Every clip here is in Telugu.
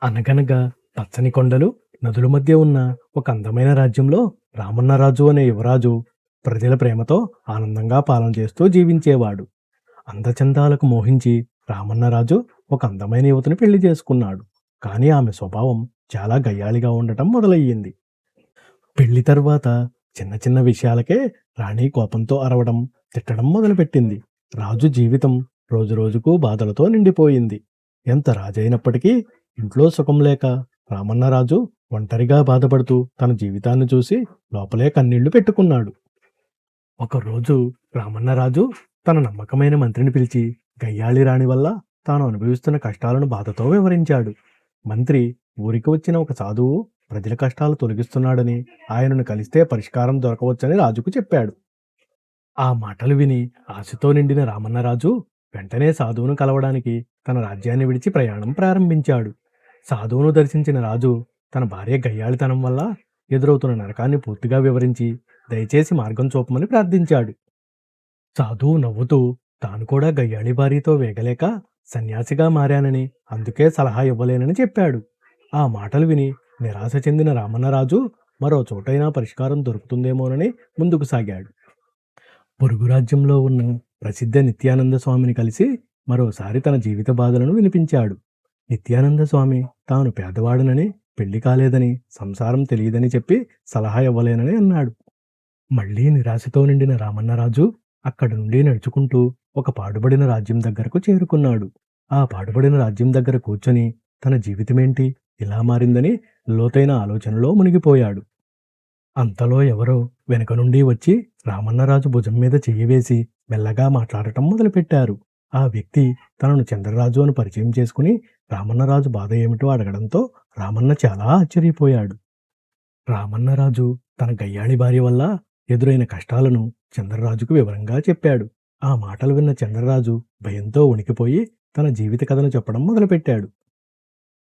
అనగనగా పచ్చని కొండలు, నదుల మధ్య ఉన్న ఒక అందమైన రాజ్యంలో రామన్నరాజు అనే యువరాజు ప్రజల ప్రేమతో ఆనందంగా పాలన చేస్తూ జీవించేవాడు. అందచందాలకు మోహించి రామన్నరాజు ఒక అందమైన యువతిని పెళ్లి చేసుకున్నాడు. కానీ ఆమె స్వభావం చాలా గయ్యాళిగా ఉండటం మొదలయ్యింది. పెళ్లి తర్వాత చిన్న చిన్న విషయాలకే రాణి కోపంతో అరవడం, తిట్టడం మొదలుపెట్టింది. రాజు జీవితం రోజురోజుకు బాధలతో నిండిపోయింది. ఎంత రాజైనప్పటికీ ఇంట్లో సుఖం లేక రామన్నరాజు ఒంటరిగా బాధపడుతూ తన జీవితాన్ని చూసి లోపలే కన్నీళ్లు పెట్టుకున్నాడు. ఒకరోజు రామన్నరాజు తన నమ్మకమైన మంత్రిని పిలిచి గయ్యాళి రాణి వల్ల తాను అనుభవిస్తున్న కష్టాలను బాధతో వివరించాడు. మంత్రి ఊరికి వచ్చిన ఒక సాధువు ప్రజల కష్టాలు తొలగిస్తున్నాడని, ఆయనను కలిస్తే పరిష్కారం దొరకవచ్చని రాజుకు చెప్పాడు. ఆ మాటలు విని ఆశతో నిండిన రామన్నరాజు వెంటనే సాధువును కలవడానికి తన రాజ్యాన్ని విడిచి ప్రయాణం ప్రారంభించాడు. సాధువును దర్శించిన రాజు తన భార్య గయ్యాళితనం వల్ల ఎదురవుతున్న నరకాన్ని పూర్తిగా వివరించి దయచేసి మార్గం చూపమని ప్రార్థించాడు. సాధువు నవ్వుతూ తాను కూడా గయ్యాళి భార్యతో వేగలేక సన్యాసిగా మారానని, అందుకే సలహా ఇవ్వలేనని చెప్పాడు. ఆ మాటలు విని నిరాశ చెందిన రామన్నరాజు మరో చోటైనా పరిష్కారం దొరుకుతుందేమోనని ముందుకు సాగాడు. పొరుగు రాజ్యంలో ఉన్న ప్రసిద్ధ నిత్యానంద స్వామిని కలిసి మరోసారి తన జీవిత బాధలను వినిపించాడు. నిత్యానంద స్వామి తాను పేదవాడనని, పెళ్లి కాలేదని, సంసారం తెలియదని చెప్పి సలహా ఇవ్వలేనని అన్నాడు. మళ్లీ నిరాశతో నిండిన రామన్నరాజు అక్కడి నుండి నడుచుకుంటూ ఒక పాడుబడిన రాజ్యం దగ్గరకు చేరుకున్నాడు. ఆ పాడుబడిన రాజ్యం దగ్గర కూర్చొని తన జీవితమేంటి ఇలా మారిందని లోతైన ఆలోచనలో మునిగిపోయాడు. అంతలో ఎవరో వెనుక నుండి వచ్చి రామన్నరాజు భుజం మీద చెయ్యి వేసి మెల్లగా మాట్లాడటం మొదలుపెట్టారు. ఆ వ్యక్తి తనను చంద్రరాజు అని పరిచయం చేసుకుని రామన్నరాజు బాధ ఏమిటో అడగడంతో రామన్న చాలా ఆశ్చర్యపోయాడు. రామన్నరాజు తన గయ్యాళి భార్య వల్ల ఎదురైన కష్టాలను చంద్రరాజుకు వివరంగా చెప్పాడు. ఆ మాటలు విన్న చంద్రరాజు భయంతో ఉనికిపోయి తన జీవిత కథను చెప్పడం మొదలుపెట్టాడు.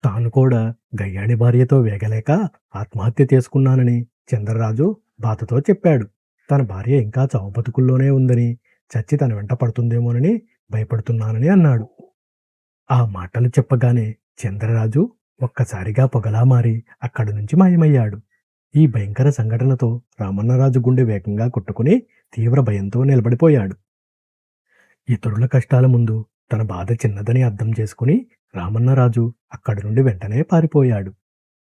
తాను కూడా గయ్యాళి భార్యతో వేగలేక ఆత్మహత్య చేసుకున్నానని చంద్రరాజు బాధతో చెప్పాడు. తన భార్య ఇంకా చావు బతుకుల్లోనే ఉందని, చచ్చి తన వెంట పడుతుందేమోనని భయపడుతున్నానని అన్నాడు. ఆ మాటలు చెప్పగానే చంద్రరాజు ఒక్కసారిగా పొగలా మారి అక్కడి నుంచి మాయమయ్యాడు. ఈ భయంకర సంఘటనతో రామన్నరాజు గుండె వేగంగా కొట్టుకుని తీవ్ర భయంతో నిలబడిపోయాడు. ఇతరుల కష్టాల ముందు తన బాధ చిన్నదని అర్థం చేసుకుని రామన్నరాజు అక్కడి నుండి వెంటనే పారిపోయాడు.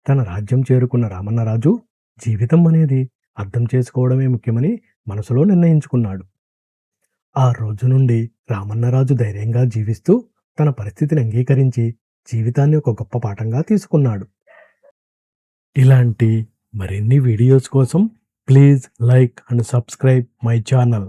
తన రాజ్యం చేరుకున్న రామన్నరాజు జీవితం అనేది అర్థం చేసుకోవడమే ముఖ్యమని మనసులో నిర్ణయించుకున్నాడు. ఆ రోజు నుండి రామన్నరాజు ధైర్యంగా జీవిస్తూ తన పరిస్థితిని అంగీకరించి జీవితాన్ని ఒక గొప్ప పాఠంగా తీసుకున్నాడు. ఇలాంటి మరిన్ని వీడియోస్ కోసం please like and subscribe my channel.